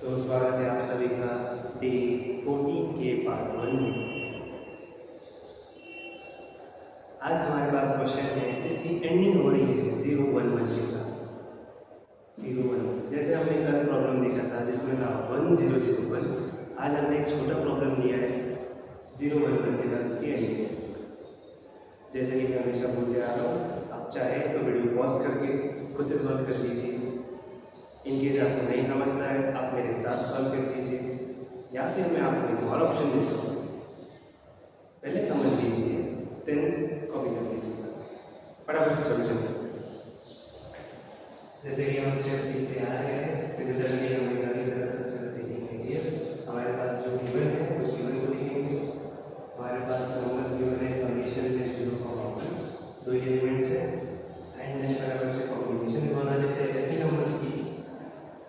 तो स्वागत है आप सभी का डे 14 के पार्ट 1 में। आज हमारे पास क्वेश्चन है जिसकी एंडिंग हो रही है 011 के साथ। 011 जैसे हमने कल प्रॉब्लम देखा था जिसमें था 1001। आज हमने एक छोटा प्रॉब्लम लिया है 011 के साथ उसकी एंडिंग है। जैसे कि मैं हमेशा बोलते आ रहा हूँ, आप चाहे तो वीडियो पॉज करके खुद से सॉल्व कर लीजिए। इनकेस आपको नहीं समझता है आप मेरे साथ सॉल्व कर लीजिए, या फिर मैं आपको एक और ऑप्शन देता हूँ, पहले समझ लीजिए देन कॉपी कर लीजिएगा, फटाफट से सॉल्यूशन करते हैं। जैसे कि हम स्टेप देखते आ रहे हैं, सिमिलरली हम एक आगे तरह से देखेंगे कि हमारे पास जो गिवन है उस गिवन को लिखेंगे। हमारे पास नंबर्स गिवन है, समेशन है 0,1, दो एलिमेंट्स है, एंड देन फटाफट से कॉम्बिनेशन बना लेते हैं ऐसे नंबर्स की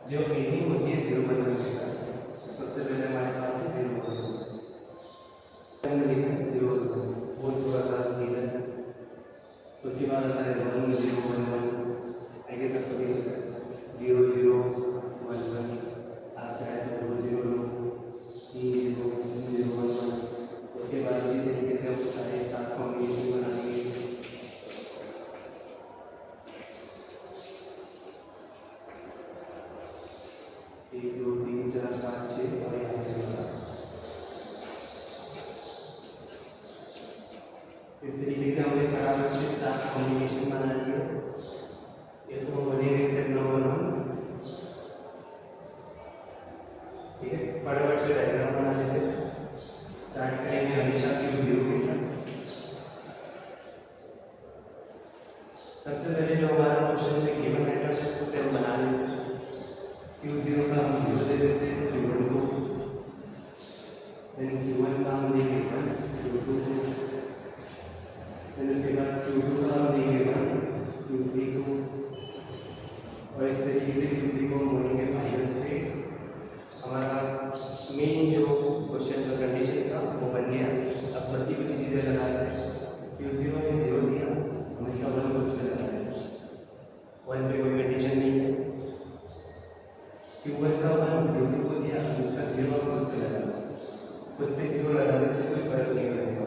जो एंडिंग होती है 011 के साथ। सबसे पहले हमारे पास है 011, हमने लिखा है 011, वो थोड़ा सा स्पीड है। उसके बाद आता है 1011, आई गेस आपको भी होता है 0011, आप चाहे तो 20 लो, 3011। उसके बाद इसी तरीके से हम सारे सात कॉम्बिनेशन बनाएंगे। 1 2 3 4 5 6 और यहाँ पे इस तरीके से हमने फटाफट से 7 कॉम्बिनेशन बना लिए। इसको बोलेंगे स्टेप नंबर 1। ठीक है, फटाफट से डायग्राम बना लेते हैं। स्टार्ट करेंगे हमेशा Q0 के साथ। सबसे पहले जो हमारा क्वेश्चन में गिवन आइटम है उसे हम बना लेते हैं। Q0 का हम 0 दे देते हैं, Q1 को, देन Q1 का हम देंगे 1, Q2 को, देन उसके बाद Q2 का हम देंगे 1, Q3 को, और इस तरीके से Q3 को हम बोलेंगे फाइनल स्टेट। हमारा मेन जो क्वेश्चन का कंडीशन था वो बन गया। अब बची कुछ चीज़ें लगा रहे हैं। Q0 ने 0 दिया, हम इसका 1 को लगा रहे हैं, 1 पे कोई कंडीशन नहीं है। Q1 का 1 Q2 को दिया, हम इसका 0 खुद पे लगा, खुद पे 0 लगाने से कोई फर्क नहीं पड़ेगा।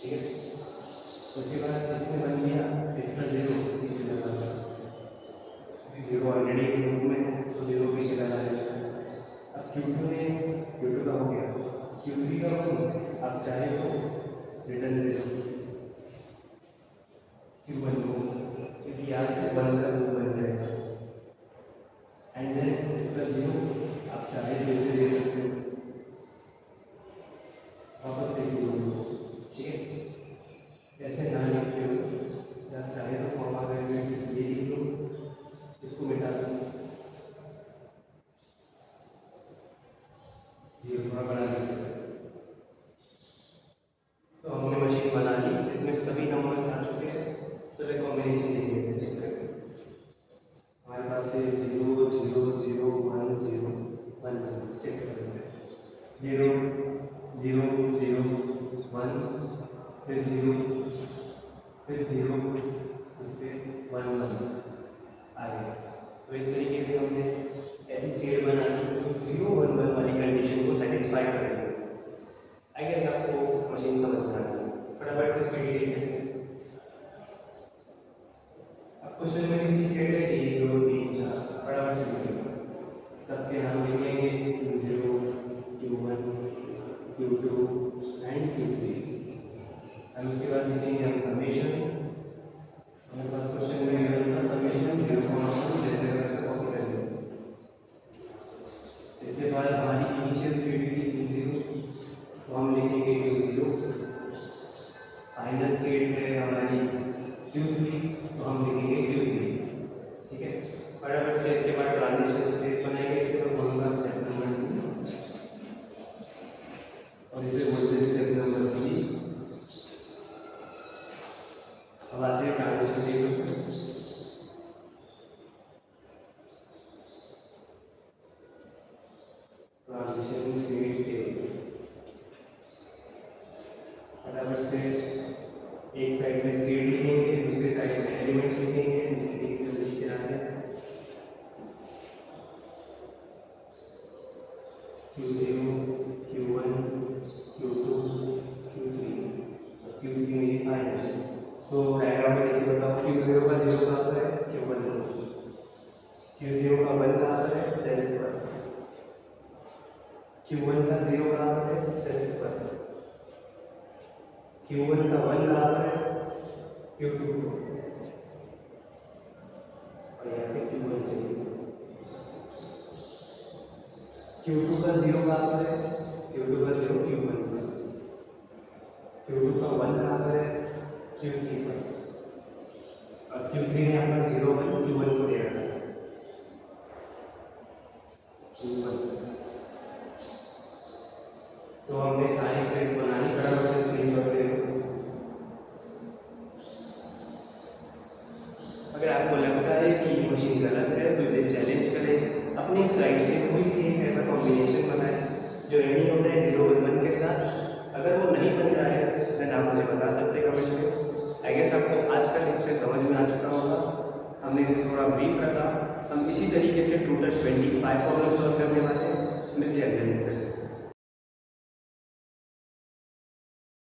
ठीक है, उसके बाद इसमें बन गया इसका 0 पीछे लगा, 0 ऑलरेडी ग्रुप में है तो 0 पीछे लगा देगा। अब Q2 का हो गया, Q3 का 1 आप चाहे तो रिटर्न दे दो Q1 को, क्योंकि यहाँ से 1 का ग्रुप बन जाएगा। एंड देन इसका 0 आप चाहे तो इसे दे सकते हो वापस से Q1 को। ठीक है, ऐसे ना लिखते हो, या चाहे तो फॉर्म आ गए ये लिख लो, इसको मिटा दो, ये थोड़ा बड़ा लिखते हो। तो हमने मशीन बना ली, इसमें सभी नंबर्स आ चुके हैं। तो वे कॉम्बिनेशन देख लेते हैं, चेक करके। हमारे पास है 0 0 0 1 0 1 1, चेक कर लेते हैं। 0 0 0 1, फिर 0, फिर 0, फिर 1 1 आ गया। तो इस तरीके से हमने ऐसी स्टेट बना ली जो 011 वाली कंडीशन को सेटिस्फाई करेगी। आई गेस आपको मशीन समझ में आ गई। फटाफट से स्पीड देखते हैं। अब क्वेश्चन में कितनी स्टेट है? 1 2 3 4, फटाफट से लिखिएगा। सबके नाम लिखेंगे Q0 Q1 Q2 and Q3। हम उसके बाद लिखेंगे हम समेशन। हमारे पास क्वेश्चन में गिवन था समेशन 0,1, जैसे वैसे कॉपी कर देंगे। इसके बाद हमारी इनिशियल स्टेट थी Q0, तो हम लिखेंगे Q0। फाइनल स्टेट है हमारी Q3, तो हम लिखेंगे Q3। ठीक है, फटाफट से इसके बाद ट्रांजिशन स्टेट बनाएंगे। इसे मैं बोलूँगा स्टेप नंबर 2 और इसे बोलते हैं स्टेप नंबर 3। अब आते हैं ट्रांजिशन स्टेट पर। ट्रांजिशन स्टेट के फटाफट से एक साइड में स्टेट लिखेंगे, दूसरी साइड में एलिमेंट्स लिखेंगे। इस तरीके से लिखते आते हैं। Q0, Q1, Q2, Q3, Q3 मेरी 5 है। तो डायग्राम में देखिए बताओ Q0 का 0 कहाँ पर है, Q1 पर। Q0 का 1 कहाँ पर है, सेल्फ पर। Q1 का 0 कहाँ पर है, सेल्फ पर। Q1 का 1 कहाँ पर है, Q2 पर। और यहाँ पे Q1 चाहिए। Q2 का 0 कहाँ पर है, Q2 का 0 Q1 पर। Q2 का 1 कहाँ पर है, Q3 पर। और Q3 ने अपना 0 1 Q1 को दे रखा है, Q1। तो हमने सारी स्टेप बनानी, फटाफट से स्क्रीनशॉट ले लो। अगर आपको लगता है कि ये मशीन गलत है तो इसे चैलेंज करें, अपनी स्लाइड से कोई भी एक ऐसा कॉम्बिनेशन बनाएं जो एंडिंग होता है 0 1 1 के साथ। अगर वो नहीं बन रहा है देन आप मुझे बता सकते हैं कमेंट में। आई गेस आपको आज का लेक्चर समझ में आ चुका होगा। हमने इसे थोड़ा ब्रीफ रखा। हम इसी तरीके से टोटल 25 प्रॉब्लम सॉल्व कर